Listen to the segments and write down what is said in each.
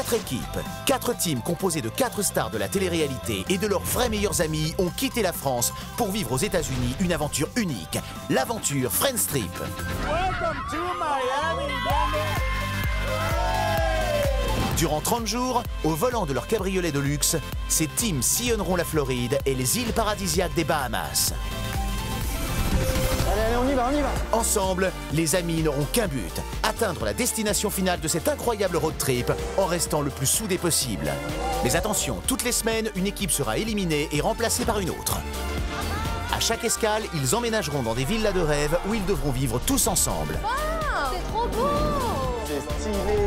4 équipes, 4 teams composés de 4 stars de la télé-réalité et de leurs vrais meilleurs amis ont quitté la France pour vivre aux États-Unis une aventure unique, l'aventure Friends Trip. Durant 30 jours, au volant de leur cabriolet de luxe, ces teams sillonneront la Floride et les îles paradisiaques des Bahamas. Allez, on y va, on y va. Ensemble, les amis n'auront qu'un but, atteindre la destination finale de cette incroyable road trip en restant le plus soudés possible. Mais attention, toutes les semaines, une équipe sera éliminée et remplacée par une autre. À chaque escale, ils emménageront dans des villas de rêve où ils devront vivre tous ensemble. Wow, c'est trop beau! C'est stylé.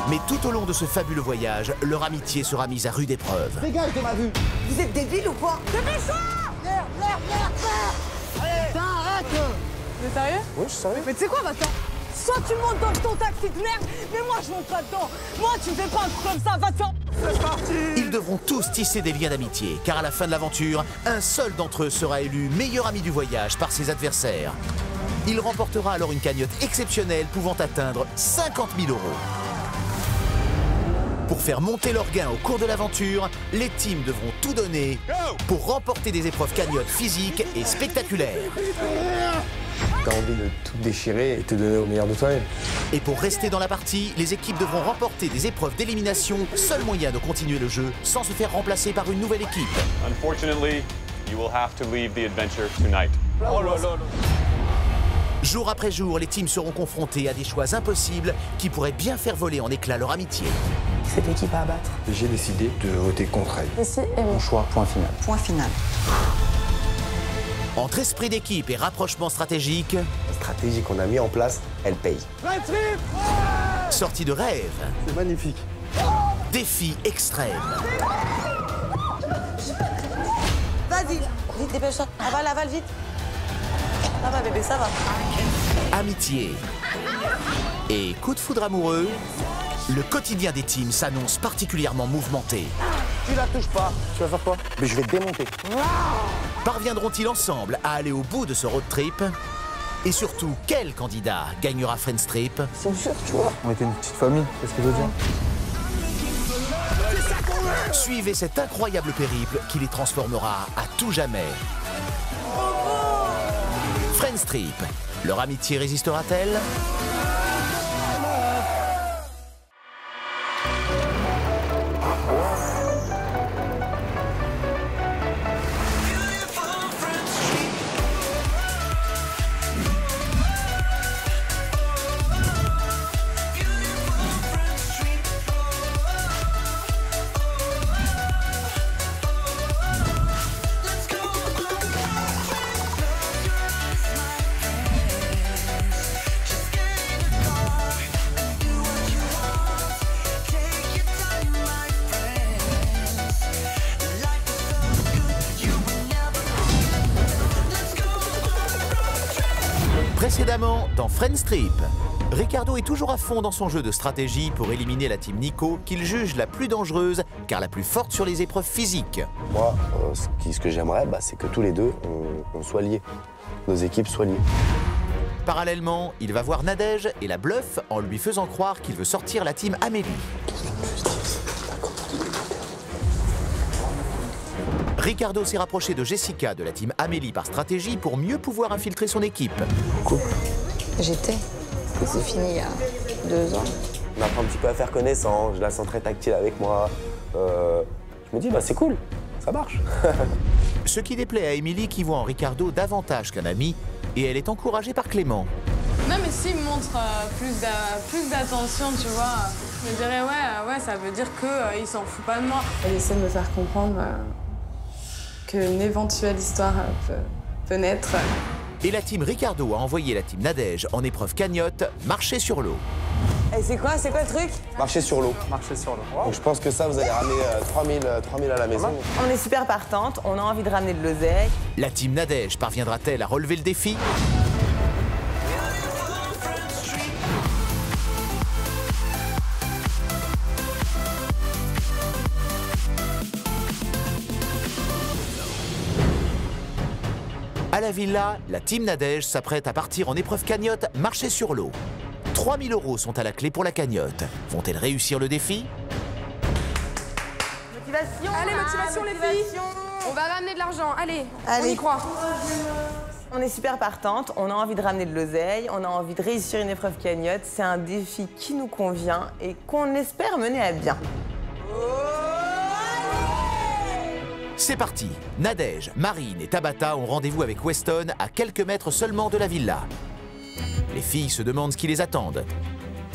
Mais tout au long de ce fabuleux voyage, leur amitié sera mise à rude épreuve. Dégage de ma vue. Vous êtes débiles ou quoi? Merde. Putain, arrête. T'es sérieux? Oui, je suis sérieux. Mais tu sais quoi, Vincent? Soit tu montes dans ton taxi de merde, mais moi je monte pas dedans. Moi, tu fais pas un truc comme ça, va te faire... C'est parti. Ils devront tous tisser des liens d'amitié, car à la fin de l'aventure, un seul d'entre eux sera élu meilleur ami du voyage par ses adversaires. Il remportera alors une cagnotte exceptionnelle pouvant atteindre 50 000 €. Pour faire monter leurs gains au cours de l'aventure, les teams devront tout donner pour remporter des épreuves cagnottes physiques et spectaculaires. T'as envie de tout déchirer et te donner au meilleur de toi-même. Et pour rester dans la partie, les équipes devront remporter des épreuves d'élimination, seul moyen de continuer le jeu sans se faire remplacer par une nouvelle équipe. Unfortunately, you will have to leave the adventure tonight. Oh là là. Jour après jour, les teams seront confrontés à des choix impossibles qui pourraient bien faire voler en éclats leur amitié. Cette équipe à abattre. J'ai décidé de voter contre elle. Ici et Mon choix, point final. Point final. Entre esprit d'équipe et rapprochement stratégique, La stratégie qu'on a mis en place, elle paye. Friends Trip. sortie de rêve, C'est magnifique. défi extrême, Vas-y, vite, dépêche-toi. Avale, vite. Ça va, bébé, ça va. amitié et coup de foudre amoureux, le quotidien des teams s'annonce particulièrement mouvementé. Tu la touches pas. Tu vas faire quoi? Mais je vais te démonter. Parviendront-ils ensemble à aller au bout de ce road trip? Et surtout, quel candidat gagnera Friends Trip? C'est sûr, tu vois. On était une petite famille, qu'est-ce que je veux dire? Suivez cet incroyable périple qui les transformera à tout jamais. Friends Trip, leur amitié résistera-t-elle? Précédemment, dans Friends Trip, Ricardo est toujours à fond dans son jeu de stratégie pour éliminer la team Nico, qu'il juge la plus dangereuse, car la plus forte sur les épreuves physiques. Moi, ce que j'aimerais, c'est que tous les deux, on soit liés. Nos équipes soient liées. Parallèlement, il va voir Nadège et la bluffe en lui faisant croire qu'il veut sortir la team Amélie. Ricardo s'est rapproché de Jessica de la team Amélie par stratégie pour mieux pouvoir infiltrer son équipe. J'étais. C'est fini il y a 2 ans. On apprend un petit peu à faire connaissance, je la sens très tactile avec moi. Je me dis, c'est cool, ça marche. Ce qui déplaît à Émilie qui voit en Ricardo davantage qu'un ami, et elle est encouragée par Clément. Non, mais s'il me montre plus d'attention, tu vois, je me dirais, ouais, ça veut dire qu'il s'en fout pas de moi. Elle essaie de me faire comprendre qu'une éventuelle histoire peut naître. Et la team Ricardo a envoyé la team Nadège en épreuve cagnotte, marcher sur l'eau. Et c'est quoi le truc? Marcher sur l'eau. Marcher sur l'eau. Donc je pense que ça, vous allez ramener 3000 à la maison. On est super partante, on a envie de ramener de l'oseille. La team Nadège parviendra-t-elle à relever le défi? À la villa, la team Nadège s'apprête à partir en épreuve cagnotte marcher sur l'eau. 3 000 € sont à la clé pour la cagnotte. Vont-elles réussir le défi? Motivation. Allez, motivation les filles. On va ramener de l'argent, allez, on y croit. On est super partante, on a envie de ramener de l'oseille, on a envie de réussir une épreuve cagnotte. C'est un défi qui nous convient et qu'on espère mener à bien. C'est parti. Nadège, Marine et Tabata ont rendez-vous avec Weston à quelques mètres seulement de la villa. Les filles se demandent ce qui les attend.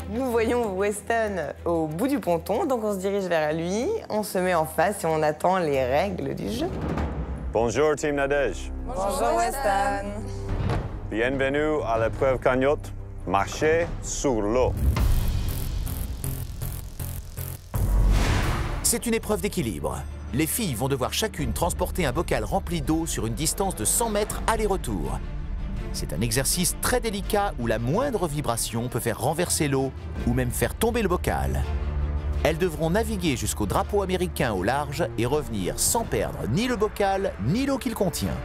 Nous voyons Weston au bout du ponton, donc on se dirige vers lui, on se met en face et on attend les règles du jeu. Bonjour, Team Nadège. Bonjour Weston. Bienvenue à l'épreuve cagnotte. Marcher sur l'eau. C'est une épreuve d'équilibre. Les filles vont devoir chacune transporter un bocal rempli d'eau sur une distance de 100 mètres aller-retour. C'est un exercice très délicat où la moindre vibration peut faire renverser l'eau ou même faire tomber le bocal. Elles devront naviguer jusqu'au drapeau américain au large et revenir sans perdre ni le bocal ni l'eau qu'il contient.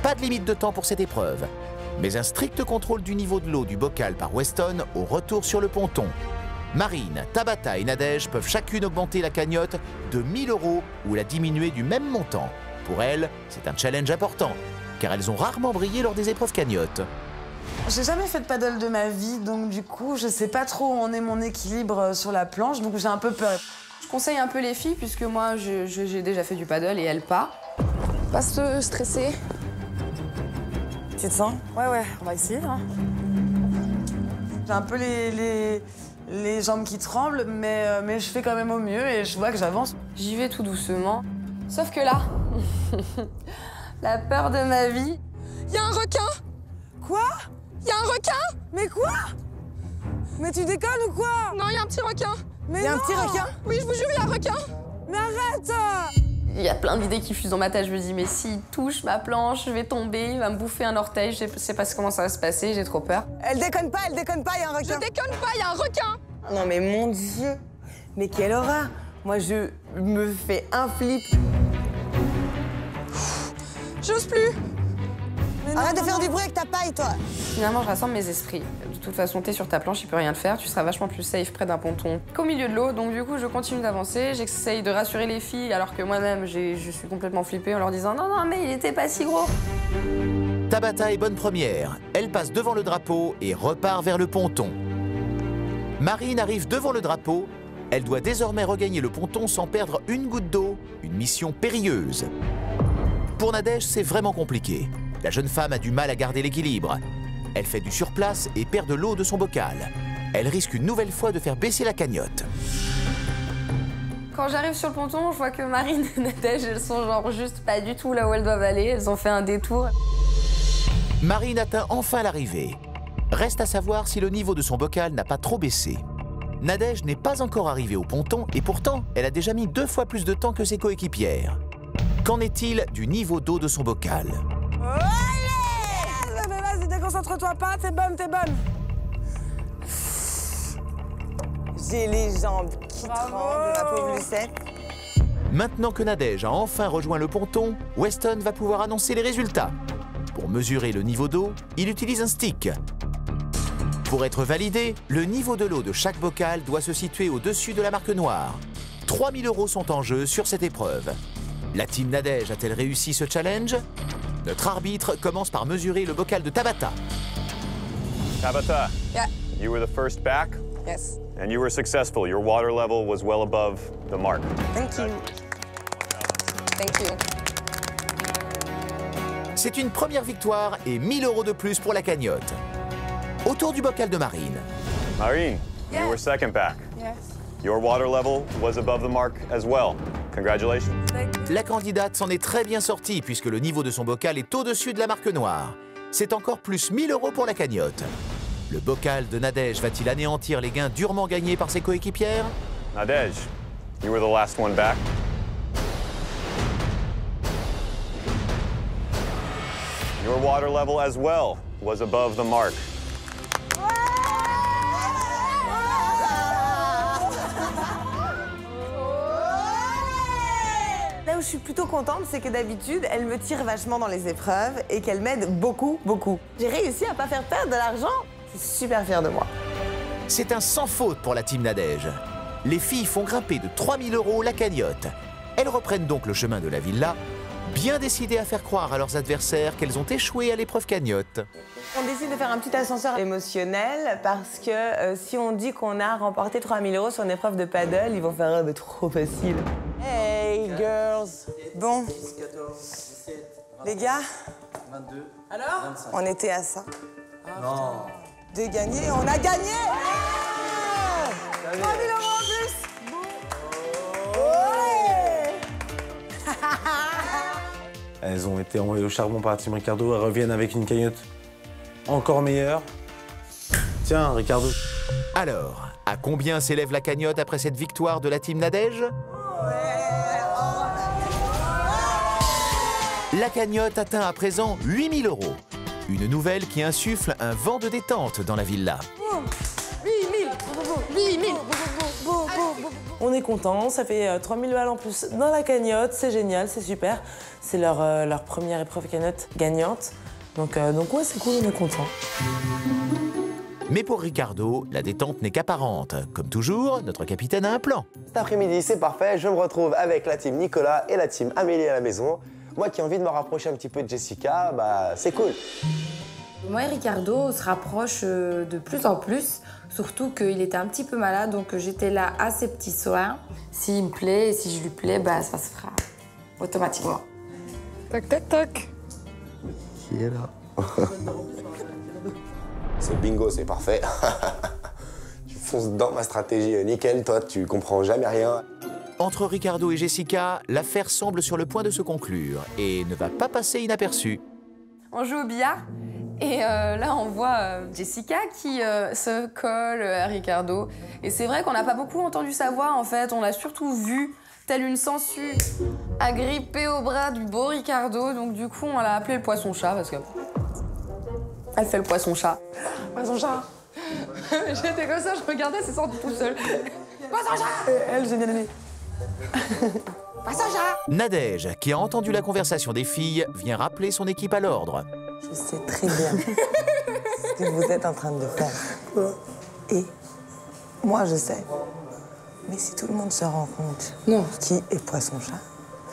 Pas de limite de temps pour cette épreuve, mais un strict contrôle du niveau de l'eau du bocal par Weston au retour sur le ponton. Marine, Tabata et Nadège peuvent chacune augmenter la cagnotte de 1 000 € ou la diminuer du même montant. Pour elles, c'est un challenge important, car elles ont rarement brillé lors des épreuves cagnottes. J'ai jamais fait de paddle de ma vie, donc du coup, je sais pas trop où en est mon équilibre sur la planche, donc j'ai un peu peur. Je conseille un peu les filles, puisque moi, j'ai déjà fait du paddle et elles pas. Pas se stresser. Tu te sens? Ouais, on va essayer. Hein. J'ai un peu les jambes qui tremblent, mais je fais quand même au mieux et je vois que j'avance. J'y vais tout doucement. Sauf que là, la peur de ma vie. Il y a un requin! Quoi? Il y a un requin! Mais quoi? Mais tu déconnes ou quoi? Non, il y a un petit requin. Mais il y a un petit requin? Oui, je vous jure, il y a un requin. Mais arrête! Il y a plein d'idées qui fusent dans ma tête. Je me dis, mais s'il touche ma planche, je vais tomber, il va me bouffer un orteil. Je sais pas comment ça va se passer, j'ai trop peur. Elle déconne pas, il y a un requin. Je déconne pas, il y a un requin! Non mais mon Dieu, mais quelle horreur! Moi je me fais un flip. J'ose plus! Arrête de faire du bruit avec ta paille, toi! Finalement, je rassemble mes esprits. De toute façon, t'es sur ta planche, il peut rien te faire. Tu seras vachement plus safe près d'un ponton qu'au milieu de l'eau. Donc du coup, je continue d'avancer. J'essaye de rassurer les filles, alors que moi-même, je suis complètement flippée en leur disant « Non, mais il était pas si gros !» Tabata est bonne première. Elle passe devant le drapeau et repart vers le ponton. Marine arrive devant le drapeau. Elle doit désormais regagner le ponton sans perdre une goutte d'eau. Une mission périlleuse. Pour Nadège, c'est vraiment compliqué. La jeune femme a du mal à garder l'équilibre. Elle fait du surplace et perd de l'eau de son bocal. Elle risque une nouvelle fois de faire baisser la cagnotte. Quand j'arrive sur le ponton, je vois que Marine et Nadège, elles sont genre juste pas du tout là où elles doivent aller. Elles ont fait un détour. Marine atteint enfin l'arrivée. Reste à savoir si le niveau de son bocal n'a pas trop baissé. Nadège n'est pas encore arrivée au ponton et pourtant, elle a déjà mis 2 fois plus de temps que ses coéquipières. Qu'en est-il du niveau d'eau de son bocal? Allez! Vas-y, déconcentre-toi pas, t'es bonne. J'ai les jambes qui tremblent, ma pauvre Lucette. Maintenant que Nadège a enfin rejoint le ponton, Weston va pouvoir annoncer les résultats. Pour mesurer le niveau d'eau, il utilise un stick. Pour être validé, le niveau de l'eau de chaque bocal doit se situer au-dessus de la marque noire. 3 000 € sont en jeu sur cette épreuve. La team Nadège a-t-elle réussi ce challenge? Notre arbitre commence par mesurer le bocal de Tabata. Tabata, Yeah. you were the first back, Yes. and you were successful. Your water level was well above the mark. Thank you. Thank you. C'est une première victoire et 1 000 € de plus pour la cagnotte. Autour du bocal de Marine. Marine, Yeah. you were second back. Yes. Your water level was above the mark as well. Congratulations. La candidate s'en est très bien sortie puisque le niveau de son bocal est au-dessus de la marque noire. C'est encore plus 1 000 € pour la cagnotte. Le bocal de Nadège va-t-il anéantir les gains durement gagnés par ses coéquipières? Nadège, you were the last one back. Your water level as well was above the mark. Là où je suis plutôt contente, c'est que d'habitude, elle me tire vachement dans les épreuves et qu'elle m'aide beaucoup. J'ai réussi à pas faire perdre de l'argent. Je suis super fière de moi. C'est un sans faute pour la team Nadège. Les filles font grimper de 3000 € la cagnotte. Elles reprennent donc le chemin de la villa, bien décidées à faire croire à leurs adversaires qu'elles ont échoué à l'épreuve cagnotte. On décide de faire un petit ascenseur émotionnel parce que si on dit qu'on a remporté 3000 € sur une épreuve de paddle, ils vont faire « mais trop facile ». Hey girls. Bon, les gars, 22. alors 25. on était à ça. Non. De gagner, on a gagné. 3000 € en plus. Ouais. Elles ont été envoyées au charbon par la team Ricardo, elles reviennent avec une cagnotte encore meilleure. Tiens, Ricardo. Alors, à combien s'élève la cagnotte après cette victoire de la team Nadège? La cagnotte atteint à présent 8000 €. Une nouvelle qui insuffle un vent de détente dans la villa. 8000. On est content, ça fait 3000 balles en plus dans la cagnotte, c'est génial, c'est super. C'est leur première épreuve cagnotte gagnante. Donc ouais, c'est cool, on est content. Mais pour Ricardo, la détente n'est qu'apparente. Comme toujours, notre capitaine a un plan. Cet après-midi, c'est parfait, je me retrouve avec la team Nicolas et la team Amélie à la maison. Moi qui ai envie de me rapprocher un petit peu de Jessica, bah c'est cool. Moi et Ricardo, on se rapproche de plus en plus, surtout qu'il était un petit peu malade, donc j'étais là à ses petits soins. S'il me plaît et si je lui plais, bah, ça se fera automatiquement. Toc, toc, toc. Qui est là? C'est bingo, c'est parfait. Tu fonces dans ma stratégie nickel, toi tu comprends jamais rien. Entre Ricardo et Jessica, l'affaire semble sur le point de se conclure et ne va pas passer inaperçue. On joue au billard et là on voit Jessica qui se colle à Ricardo. Et c'est vrai qu'on n'a pas beaucoup entendu sa voix en fait, on l'a surtout vue telle une sangsue agrippée au bras du beau Ricardo. Donc du coup on l'a appelé le poisson-chat parce que elle fait le poisson-chat. Poisson-chat. J'étais comme ça, je regardais, c'est sorti tout seul. Poisson-chat. Elle, j'ai bien aimé. Nadège, qui a entendu la conversation des filles, vient rappeler son équipe à l'ordre. Je sais très bien ce que vous êtes en train de faire. Et moi, je sais. Mais si tout le monde se rend compte qui est poisson-chat,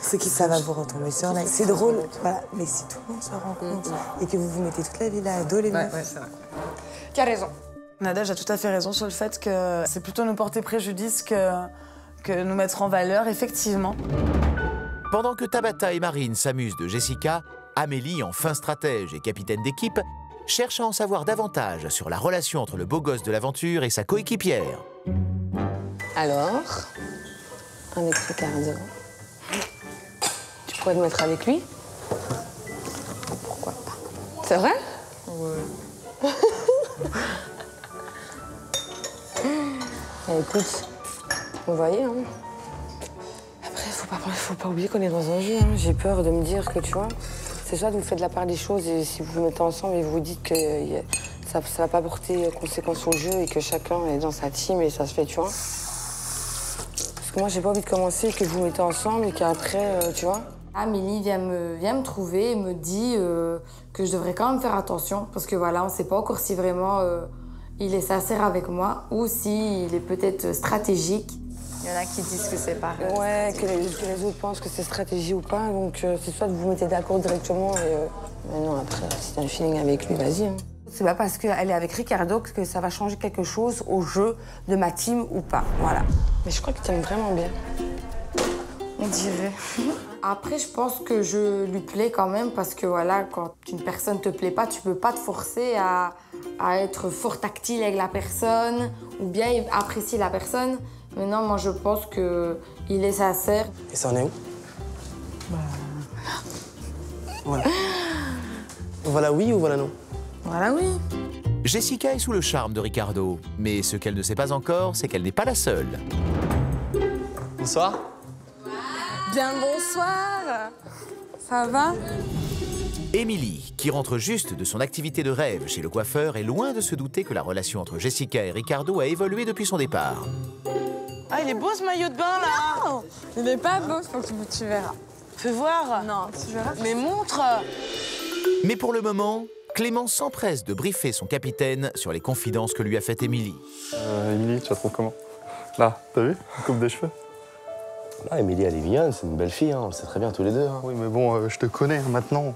c'est que ça va vous retomber sur la... C'est drôle, voilà. Mais si tout le monde se rend compte et que vous vous mettez toute la vie là à dos les meufs... Ouais, c'est vrai. Tu as raison. Nadège a tout à fait raison sur le fait que c'est plutôt nous porter préjudice que nous mettre en valeur, effectivement. Pendant que Tabata et Marine s'amusent de Jessica, Amélie, en fin stratège et capitaine d'équipe, cherche à en savoir davantage sur la relation entre le beau gosse de l'aventure et sa coéquipière. Alors, avec Ricardo, tu pourrais te mettre avec lui? Pourquoi pas? C'est vrai? Ouais. Écoute, vous voyez, hein. Après, faut pas oublier qu'on est dans un jeu. Hein. J'ai peur de me dire que, tu vois, c'est soit vous faites la part des choses et si vous vous mettez ensemble et vous vous dites que ça va pas porter conséquence au jeu et que chacun est dans sa team et ça se fait, tu vois. Parce que moi, j'ai pas envie de commencer que vous vous mettez ensemble et qu'après, tu vois. Amélie vient me trouver et me dit que je devrais quand même faire attention parce que voilà, on sait pas encore si vraiment il est sincère avec moi ou s'il est peut-être stratégique. Il y en a qui disent que c'est pareil. Ouais, que les autres pensent que c'est stratégie ou pas, donc c'est soit vous vous mettez d'accord directement mais non, après, si t'as un feeling avec lui, vas-y. Hein. C'est pas parce qu'elle est avec Ricardo que ça va changer quelque chose au jeu de ma team ou pas, voilà. Mais je crois qu'il t'aime vraiment bien. On dirait. Après, je pense que je lui plais quand même parce que voilà, quand une personne te plaît pas, tu peux pas te forcer à être fort tactile avec la personne ou bien apprécier la personne. Mais non, moi je pense qu'il est sincère. Et ça en est où? Voilà. Voilà oui ou voilà non? Voilà, oui. Jessica est sous le charme de Ricardo, mais ce qu'elle ne sait pas encore, c'est qu'elle n'est pas la seule. Bonsoir. Bien le bonsoir. Ça va? Émilie, qui rentre juste de son activité de rêve chez le coiffeur, est loin de se douter que la relation entre Jessica et Ricardo a évolué depuis son départ. Ah, il est beau ce maillot de bain, là. Non, il est pas beau, faut que tu verras. Fais voir. Non, tu verras. Mais montre. Mais pour le moment, Clément s'empresse de briefer son capitaine sur les confidences que lui a faites Émilie. Émilie, tu la trouves comment? Là, t'as vu? Une coupe de cheveux. Ah, Émilie, elle est mignonne, c'est une belle fille, hein, on le sait très bien tous les deux. Hein. Oui, mais bon, je te connais maintenant.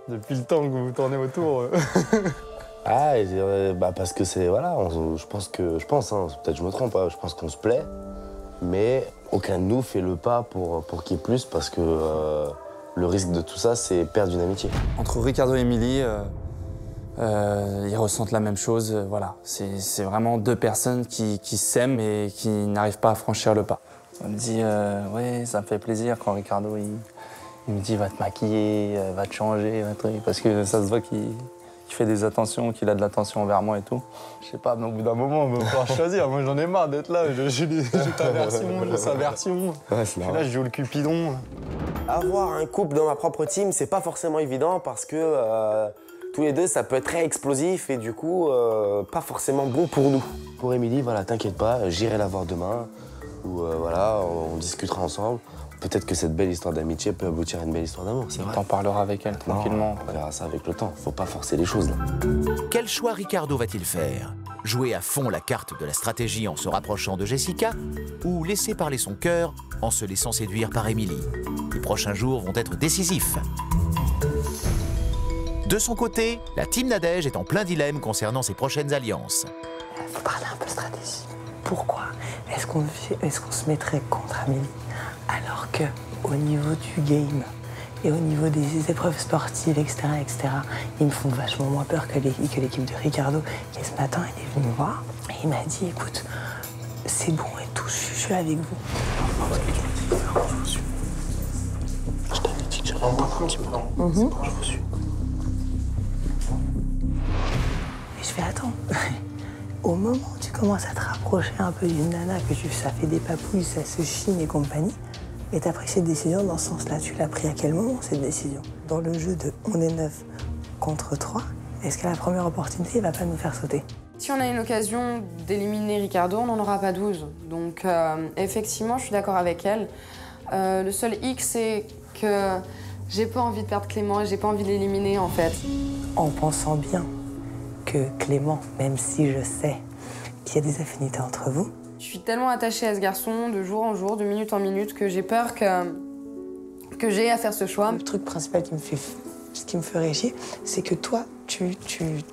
Depuis le temps que vous tournez autour. Ah, parce que c'est, voilà, je pense, hein, peut-être je me trompe, hein, je pense qu'on se plaît, mais aucun de nous fait le pas pour qu'il y ait plus, parce que le risque de tout ça, c'est perdre une amitié. Entre Ricardo et Émilie, ils ressentent la même chose, voilà. C'est vraiment deux personnes qui s'aiment et qui n'arrivent pas à franchir le pas. On me dit, ouais, ça me fait plaisir quand Ricardo, il me dit, va te maquiller, va te changer, parce que ça se voit qu'il fait des attentions, qu'il a de l'attention envers moi et tout. Je sais pas, mais au bout d'un moment, on va pouvoir choisir. Moi, j'en ai marre d'être là. J'ai ta version, j'ai sa version. Ouais, là, je joue le Cupidon. Avoir un couple dans ma propre team, c'est pas forcément évident parce que tous les deux, ça peut être très explosif et du coup, pas forcément bon pour nous. Pour Émilie, voilà, t'inquiète pas, j'irai la voir demain. Ou voilà, on discutera ensemble. Peut-être que cette belle histoire d'amitié peut aboutir à une belle histoire d'amour, c'est vrai. T'en parleras avec elle tranquillement. On verra ça avec le temps, faut pas forcer les choses là. Quel choix Ricardo va-t-il faire? Jouer à fond la carte de la stratégie en se rapprochant de Jessica ou laisser parler son cœur en se laissant séduire par Émilie? Les prochains jours vont être décisifs. De son côté, la team Nadège est en plein dilemme concernant ses prochaines alliances. Il faut parler un peu stratégie. Pourquoi est-ce qu'on se mettrait contre Amélie alors qu'au niveau du game et au niveau des épreuves sportives, etc., ils me font vachement moins peur que l'équipe de Ricardo, qui ce matin, il est venu me voir et il m'a dit, écoute, c'est bon et tout, je suis avec vous. Je t'avais dit que j'allais je vous suis. Et je fais, attends, au moment où tu commences à te rapprocher un peu d'une nana, ça fait des papouilles, ça se chine et compagnie, et t'as pris cette décision dans ce sens-là. Tu l'as pris à quel moment, cette décision? Dans le jeu de on est 9 contre 3, est-ce qu'à la première opportunité, il va pas nous faire sauter? Si on a une occasion d'éliminer Ricardo, on n'en aura pas 12. Donc effectivement, je suis d'accord avec elle. Le seul hic, c'est que j'ai pas envie de perdre Clément et j'ai pas envie de l'éliminer, en fait. En pensant bien que Clément, même si je sais qu'il y a des affinités entre vous, je suis tellement attachée à ce garçon de jour en jour, de minute en minute, que j'ai peur que j'ai à faire ce choix. Le truc principal qui me ferait chier, c'est que toi, tu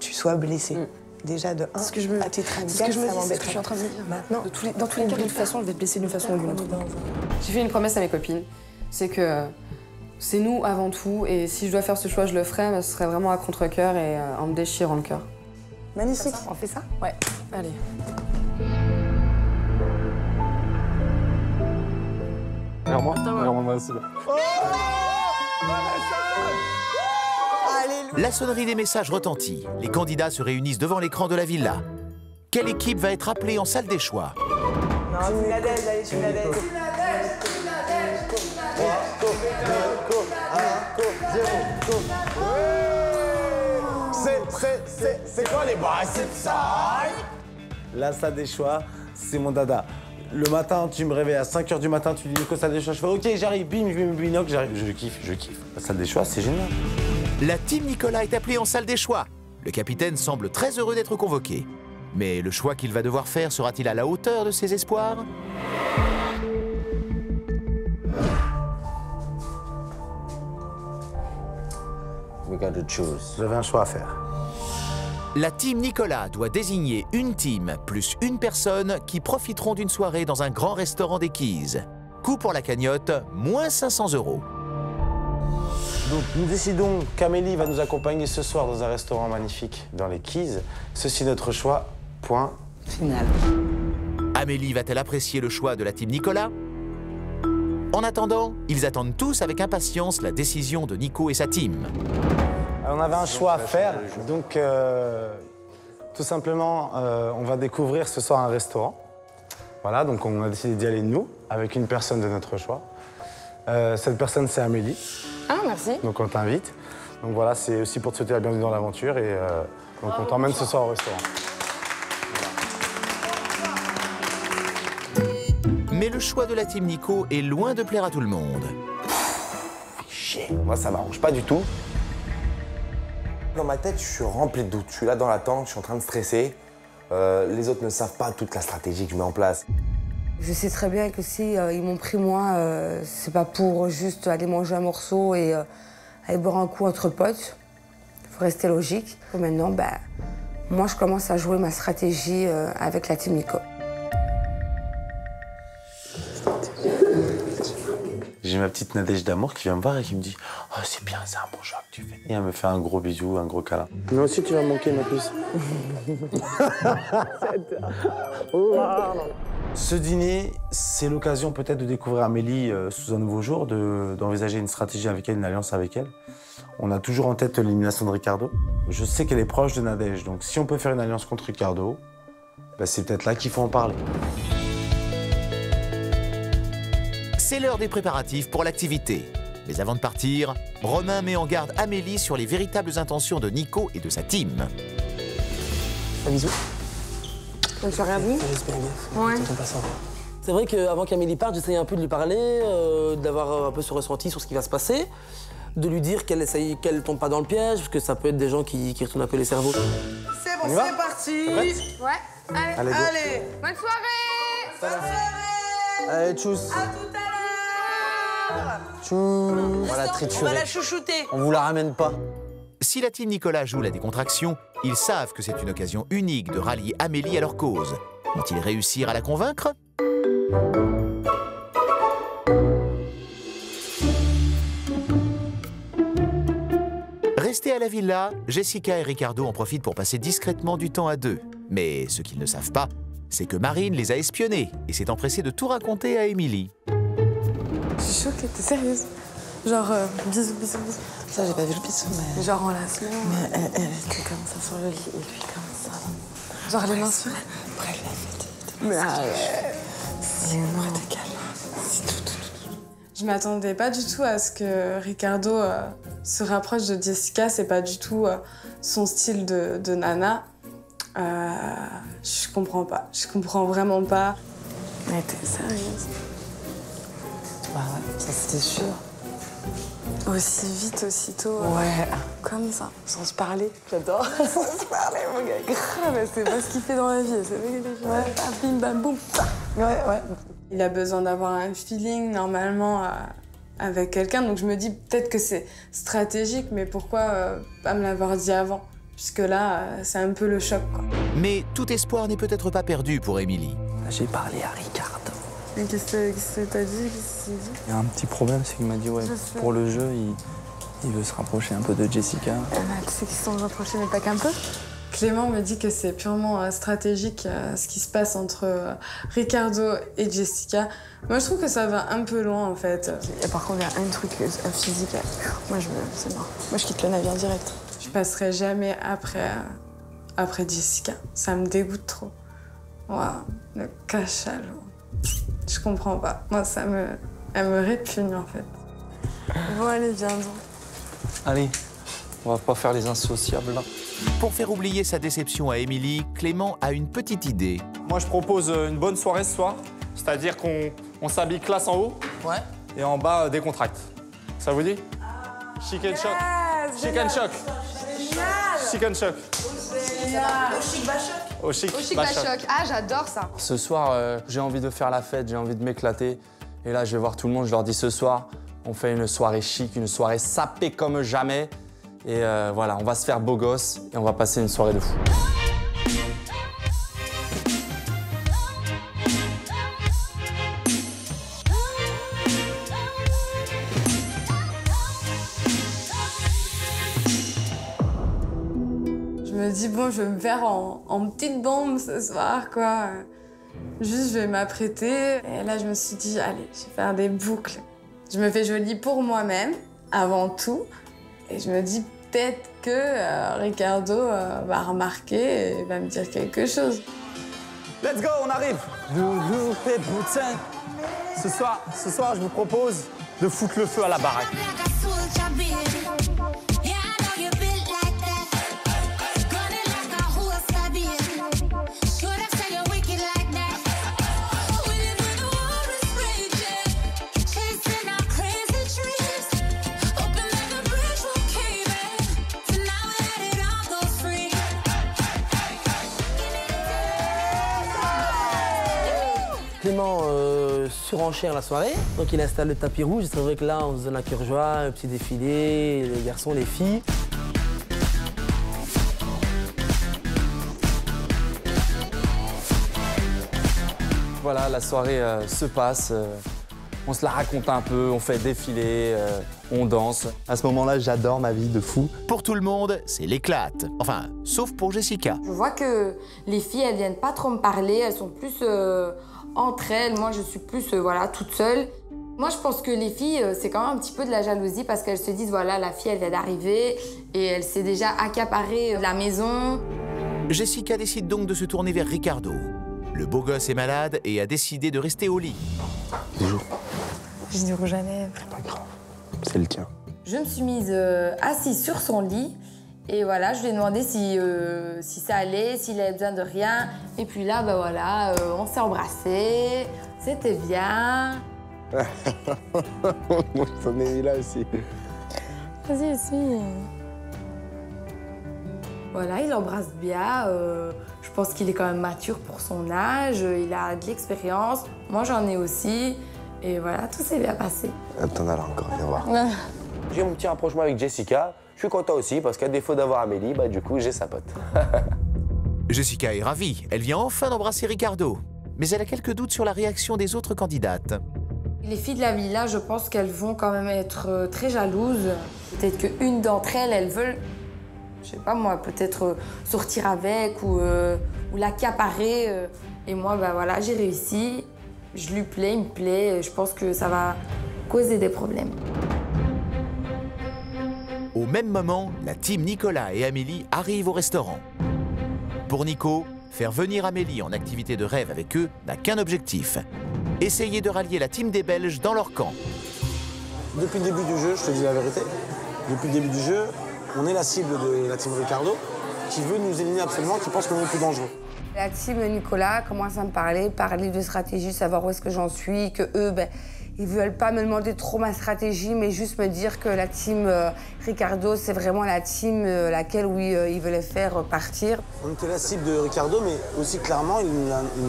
sois blessé. Déjà de 1, c'est ce que je me, à titre amical, c'est ce que je me dis, ça c'est ce que je m'embête. suis en train de me dire. Maintenant, dans tous les cas, de toute façon, je vais te blesser d'une façon ou d'une autre. J'ai fait une promesse à mes copines, c'est que c'est nous avant tout, et si je dois faire ce choix, je le ferai, mais ce serait vraiment à contre-cœur et en me déchirant le cœur. Magnifique, on fait ça? Ouais, allez. Regarde-moi, regarde-moi aussi là. La sonnerie des messages retentit. Les candidats se réunissent devant l'écran de la villa. Quelle équipe va être appelée en salle des choix? Non, tu Nadège, allez, tu Nadège. C'est quoi les bras? C'est ça. La salle des choix, c'est mon dada. Le matin, tu me réveilles à 5h du matin, tu dis Nico, salle des choix, je fais ok, j'arrive, bim, binoc, j'arrive, je kiffe. La salle des choix, c'est génial. La team Nicolas est appelée en salle des choix. Le capitaine semble très heureux d'être convoqué. Mais le choix qu'il va devoir faire sera-t-il à la hauteur de ses espoirs? We gotta choose. J'avais un choix à faire. La team Nicolas doit désigner une team plus une personne qui profiteront d'une soirée dans un grand restaurant des Keys. Coût pour la cagnotte, moins 500 €. Donc nous décidons qu'Amélie va nous accompagner ce soir dans un restaurant magnifique dans les Keys. Ceci notre choix, point final. Amélie va-t-elle apprécier le choix de la team Nicolas? En attendant, ils attendent tous avec impatience la décision de Nico et sa team. On avait un choix à faire, donc tout simplement, on va découvrir ce soir un restaurant. Voilà, donc on a décidé d'y aller nous, avec une personne de notre choix. Cette personne, c'est Amélie. Ah, merci. Donc on t'invite. Donc voilà, c'est aussi pour te souhaiter la bienvenue dans l'aventure et donc on t'emmène ce soir au restaurant. Mais le choix de la team Nico est loin de plaire à tout le monde. Chier, moi ça m'arrange pas du tout. dans ma tête, je suis rempli de doutes. Je suis là dans l'attente, je suis en train de stresser. Les autres ne savent pas toute la stratégie que je mets en place. Je sais très bien que si ils m'ont pris moi, c'est pas pour juste aller manger un morceau et aller boire un coup entre potes. Il faut rester logique. Et maintenant, moi, je commence à jouer ma stratégie avec la team Nico. J'ai ma petite Nadège d'amour qui vient me voir et qui me dit « Oh, c'est bien, c'est un bon choix que tu fais. » Et elle me fait un gros bisou, un gros câlin. Moi aussi, tu vas me manquer, ma puce. Ce dîner, c'est l'occasion peut-être de découvrir Amélie sous un nouveau jour, d'envisager une stratégie avec elle, une alliance avec elle. On a toujours en tête l'élimination de Ricardo. Je sais qu'elle est proche de Nadège, donc si on peut faire une alliance contre Ricardo, c'est peut-être là qu'il faut en parler. C'est l'heure des préparatifs pour l'activité. Mais avant de partir, Romain met en garde Amélie sur les véritables intentions de Nico et de sa team. Un bisou. Bonne soirée à vous. Ouais. C'est vrai qu'avant qu'Amélie parte, j'essayais un peu de lui parler, d'avoir un peu ce ressenti sur ce qui va se passer, de lui dire qu'elle tombe pas dans le piège, parce que ça peut être des gens qui retournent un peu les cerveaux. C'est bon, c'est parti. Ouais, allez. Allez. Bonne soirée. Bonne soirée. Allez, tchuss. À tout à l'heure. Tchuss. On va la On triturer. va la chouchouter. On vous la ramène pas. Si la team Nicolas joue la décontraction, ils savent que c'est une occasion unique de rallier Amélie à leur cause. Vont-ils réussir à la convaincre? Restés à la villa, Jessica et Ricardo en profitent pour passer discrètement du temps à deux. Mais ce qu'ils ne savent pas, c'est que Marine les a espionnés et s'est empressée de tout raconter à Émilie. Je suis choquée, t'es sérieuse? Genre, bisous. Ça, j'ai pas vu le bisou, mais... Genre enlacement. Mais elle était comme ça sur le lit, et lui comme ça. Genre les mains sur elle. Après, elle a fait... Mais arrête. Dis-moi, t'es calme. Je m'attendais pas du tout à ce que Ricardo se rapproche de Jessica. C'est pas du tout son style de nana. Je comprends pas. Je comprends vraiment pas. Mais t'es sérieuse? Bah ouais, ça c'était sûr. Aussi vite, aussitôt. Ouais. Comme ça, sans se parler. J'adore. Sans se parler, mon gars. Grave, c'est pas ce qu'il fait dans la vie. C'est ouais, bim, bam, boum. Ouais. Il a besoin d'avoir un feeling, normalement, avec quelqu'un. Donc je me dis peut-être que c'est stratégique, mais pourquoi pas me l'avoir dit avant? Puisque là, c'est un peu le choc, quoi. Mais tout espoir n'est peut-être pas perdu pour Émilie. J'ai parlé à Ricardo. Et qu'est-ce que t'as dit? Qu'est-ce qu'il dit? Il y a un petit problème, c'est qu'il m'a dit, ouais, pour le jeu, il veut se rapprocher un peu de Jessica. Tu sais qu'ils se sont rapprochés, mais pas qu'un peu. Clément me dit que c'est purement stratégique ce qui se passe entre Ricardo et Jessica. Moi, je trouve que ça va un peu loin, en fait. Et par contre, il y a un truc physique. Moi, c'est mort. Moi, je quitte le navire direct. Je passerai jamais après Jessica. Ça me dégoûte trop. Waouh, le cachalot. Je comprends pas. Moi, elle me répugne, en fait. Bon, allez, viens donc. Allez, on va pas faire les insociables, là. Pour faire oublier sa déception à Émilie, Clément a une petite idée. Moi, je propose une bonne soirée ce soir. C'est-à-dire qu'on s'habille classe en haut et en bas décontracte. Ça vous dit? Chicken choc. Chicken choc. Chicken choc. Au chic bas choc. Au chic bas choc. Ah, j'adore ça. Ce soir, j'ai envie de faire la fête, j'ai envie de m'éclater. Et là, je vais voir tout le monde, je leur dis ce soir, on fait une soirée chic, une soirée sapée comme jamais. Et voilà, on va se faire beau gosse et on va passer une soirée de fou. Je me dis, bon, je vais me faire en petite bombe ce soir, quoi. Juste, je vais m'apprêter. Et là, je me suis dit, allez, je vais faire des boucles. Je me fais jolie pour moi-même, avant tout. Et je me dis peut-être que Ricardo va remarquer et va me dire quelque chose. Let's go, on arrive. Doudou et Boutin. Ce soir, je vous propose de foutre le feu à la baraque. Clément surenchère la soirée, donc il installe le tapis rouge. C'est vrai que là, on se donne un cœur joie, un petit défilé, les garçons, les filles. Voilà, la soirée se passe, on se la raconte un peu, on fait défiler, on danse. À ce moment-là, j'adore ma vie de fou. Pour tout le monde, c'est l'éclate. Enfin, sauf pour Jessica. Je vois que les filles, elles viennent pas trop me parler, elles sont plus entre elles. Moi, je suis plus voilà, toute seule. Moi, je pense que les filles, c'est quand même un petit peu de la jalousie parce qu'elles se disent, voilà, la fille, elle vient d'arriver et elle s'est déjà accaparée la maison. Jessica décide donc de se tourner vers Ricardo. Le beau gosse est malade et a décidé de rester au lit. Bonjour. J'ai du rouge à lèvres. Pas grave, c'est le tien. Je me suis mise assise sur son lit et voilà, je lui ai demandé si ça allait, s'il avait besoin de rien. Et puis là, bah voilà, on s'est embrassés, c'était bien. J'en ai mis là aussi. Vas-y, aussi. Voilà, il embrasse bien. Je pense qu'il est quand même mature pour son âge. Il a de l'expérience. Moi, j'en ai aussi. Et voilà, tout s'est bien passé. Attends, alors encore, viens voir. J'ai mon petit rapprochement avec Jessica. Je suis content aussi parce qu'à défaut d'avoir Amélie, bah du coup, j'ai sa pote. Jessica est ravie. Elle vient enfin d'embrasser Ricardo. Mais elle a quelques doutes sur la réaction des autres candidates. Les filles de la villa, je pense qu'elles vont quand même être très jalouses. Peut-être qu'une d'entre elles, elles veulent, je sais pas moi, peut-être sortir avec ou l'accaparer. Et moi, bah voilà, j'ai réussi. Je lui plais, il me plaît. Je pense que ça va causer des problèmes. Au même moment, la team Nicolas et Amélie arrivent au restaurant. Pour Nico, faire venir Amélie en activité de rêve avec eux n'a qu'un objectif. Essayer de rallier la team des Belges dans leur camp. Depuis le début du jeu, je te dis la vérité, depuis le début du jeu, on est la cible de la team Ricardo qui veut nous éliminer absolument, qui pense qu'on est le plus dangereux. La team Nicolas commence à me parler de stratégie, savoir où est-ce que j'en suis, que eux, ben, ils veulent pas me demander trop ma stratégie, mais juste me dire que la team Ricardo, c'est vraiment la team laquelle ils veulent faire partir. On était la cible de Ricardo, mais aussi clairement, il nous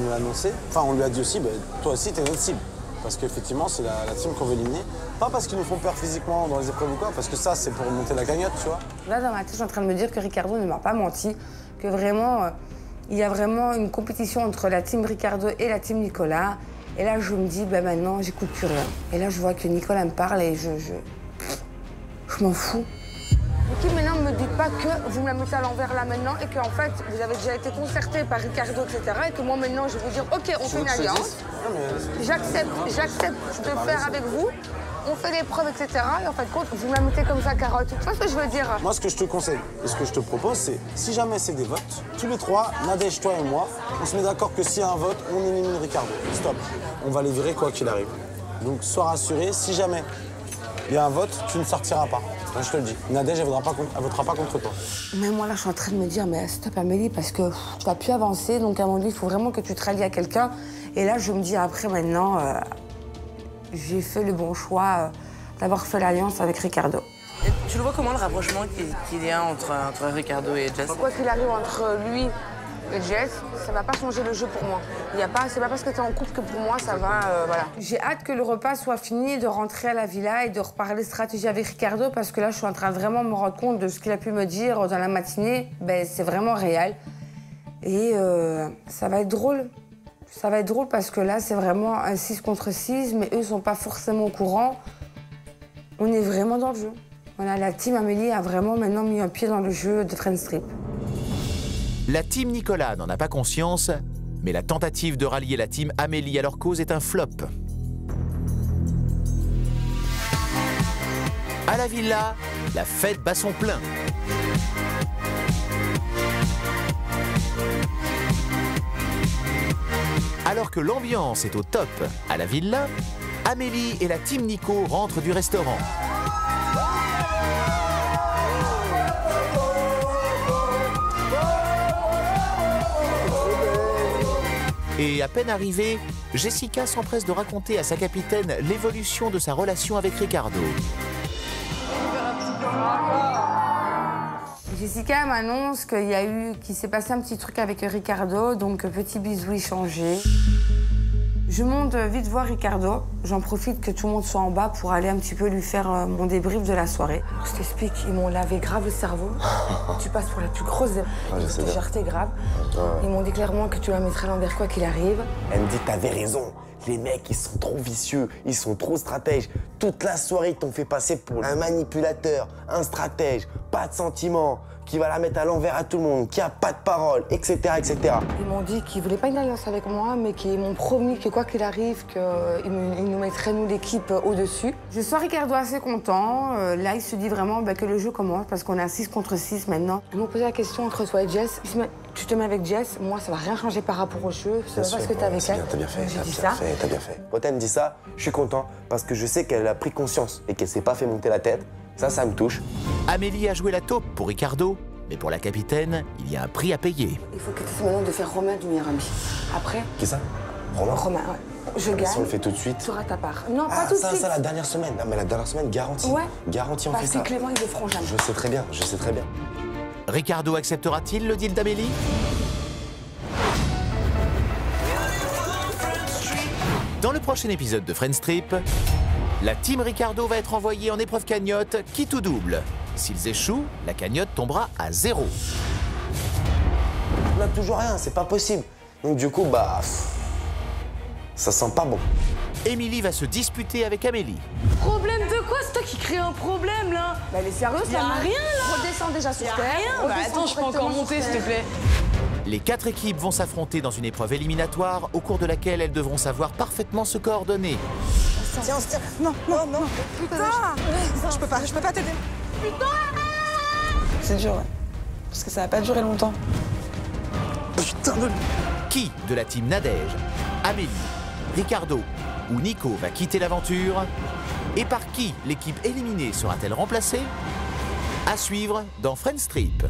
l'a annoncé. Enfin, on lui a dit aussi, ben, toi aussi, t'es notre cible. Parce qu'effectivement, c'est la team qu'on veut éliminer. Pas parce qu'ils nous font peur physiquement dans les épreuves ou quoi, parce que ça, c'est pour monter la cagnotte, tu vois. Là, dans ma tête, je suis en train de me dire que Ricardo ne m'a pas menti, que vraiment, il y a vraiment une compétition entre la team Ricardo et la team Nicolas. Et là, je me dis, ben maintenant, j'écoute plus rien. Et là, je vois que Nicolas me parle et je m'en fous. Ok, maintenant, ne me dites pas que vous me la mettez à l'envers là maintenant et qu'en fait, vous avez déjà été concerté par Ricardo, etc. Et que moi, maintenant, je vais vous dire, ok, on fait une alliance. J'accepte de faire avec vous. On fait des preuves, etc. Et en fait, vous me la mettez comme ça, carotte. Tu vois ce que je veux dire? Moi, ce que je te conseille et ce que je te propose, c'est si jamais c'est des votes, tous les trois, Nadège, toi et moi, on se met d'accord que s'il y a un vote, on élimine Ricardo. Stop. On va les virer quoi qu'il arrive. Donc, sois rassuré, si jamais il y a un vote, tu ne sortiras pas. Enfin, je te le dis. Nadège, elle votera pas contre toi. Mais moi, là, je suis en train de me dire, mais stop, Amélie, parce que tu vas plus avancer. Donc, à un moment donné, il faut vraiment que tu te rallies à quelqu'un. Et là, je me dis, après, maintenant, j'ai fait le bon choix d'avoir fait l'alliance avec Ricardo. Et tu le vois comment, le rapprochement qu'il y a entre Ricardo et Jess? Quoi qu'il arrive entre lui et Jess, ça va pas changer le jeu pour moi. C'est pas parce que t'es en couple que pour moi, ça va, voilà. J'ai hâte que le repas soit fini, de rentrer à la villa et de reparler stratégie avec Ricardo, parce que là, je suis en train de vraiment me rendre compte de ce qu'il a pu me dire dans la matinée. Ben, c'est vraiment réel. Et ça va être drôle. Ça va être drôle parce que là, c'est vraiment un 6 contre 6, mais eux ne sont pas forcément au courant. On est vraiment dans le jeu. Voilà, la team Amélie a vraiment maintenant mis un pied dans le jeu de Friends Trip. La team Nicolas n'en a pas conscience, mais la tentative de rallier la team Amélie à leur cause est un flop. À la villa, la fête bat son plein. Alors que l'ambiance est au top à la villa, Amélie et la team Nico rentrent du restaurant. Et à peine arrivée, Jessica s'empresse de raconter à sa capitaine l'évolution de sa relation avec Ricardo. Jessica m'annonce qu'il s'est passé un petit truc avec Ricardo, donc petit bisou échangé. Je monte vite voir Ricardo. J'en profite que tout le monde soit en bas pour aller un petit peu lui faire mon débrief de la soirée. Alors je t'explique, ils m'ont lavé grave le cerveau. Tu passes pour la plus grosse des... Je te jure, t'es grave. Ils m'ont dit clairement que tu la mettrais à l'envers quoi qu'il arrive. Elle me dit, t'avais raison. Les mecs, ils sont trop vicieux, ils sont trop stratèges. Toute la soirée, ils t'ont fait passer pour un manipulateur, un stratège, pas de sentiments, qui va la mettre à l'envers à tout le monde, qui a pas de parole, etc., etc. Ils m'ont dit qu'ils voulaient pas une alliance avec moi, mais qu'ils m'ont promis que quoi qu'il arrive, qu'ils nous mettraient, nous, l'équipe, au-dessus. Je sens Ricardo assez content. Là, il se dit vraiment que le jeu commence, parce qu'on est à 6 contre 6 maintenant. Ils m'ont posé la question entre toi et Jess. Tu te mets avec Jess, moi, ça va rien changer par rapport au jeu. C'est pas parce que t'es avec elle. T'as bien fait, J'ai t'as bien fait. Quand elle me dit ça, je suis content, parce que je sais qu'elle a pris conscience et qu'elle s'est pas fait monter la tête. Ça me touche. Amélie a joué la taupe pour Ricardo, mais pour la capitaine, il y a un prix à payer. Il faut que tu essaies maintenant de faire Romain du meilleur ami. Après... Qui ça? Romain? Romain, ouais. Je gagne. Si on le fait tout de suite. Tu auras ta part. Non, pas tout de suite. Ça, la dernière semaine. Non, mais la dernière semaine, garantie. Ouais. Garantie, on fait ça. Parce que Clément, ils le feront jamais. Je sais très bien, je sais très bien. Ricardo acceptera-t-il le deal d'Amélie? Dans le prochain épisode de Friends Trip, la team Ricardo va être envoyée en épreuve cagnotte quitte ou double. S'ils échouent, la cagnotte tombera à 0. On n'a toujours rien, c'est pas possible. Donc du coup, ça sent pas bon. Émilie va se disputer avec Amélie. Problème de quoi? C'est toi qui crée un problème, là. Bah, elle est sérieuse, Y'a rien, là. Redescends déjà sur Y'a terre. rien. Bah, attends, je peux encore monter, s'il te plaît. Les 4 équipes vont s'affronter dans une épreuve éliminatoire au cours de laquelle elles devront savoir parfaitement se coordonner. Tiens, on se tire. Non. Putain. Je peux pas t'aider. C'est dur, ouais. Parce que ça va pas durer longtemps. Putain de... Qui de la team Nadège, Amélie, Ricardo ou Nico va quitter l'aventure? Et par qui l'équipe éliminée sera-t-elle remplacée? À suivre dans Friends Trip.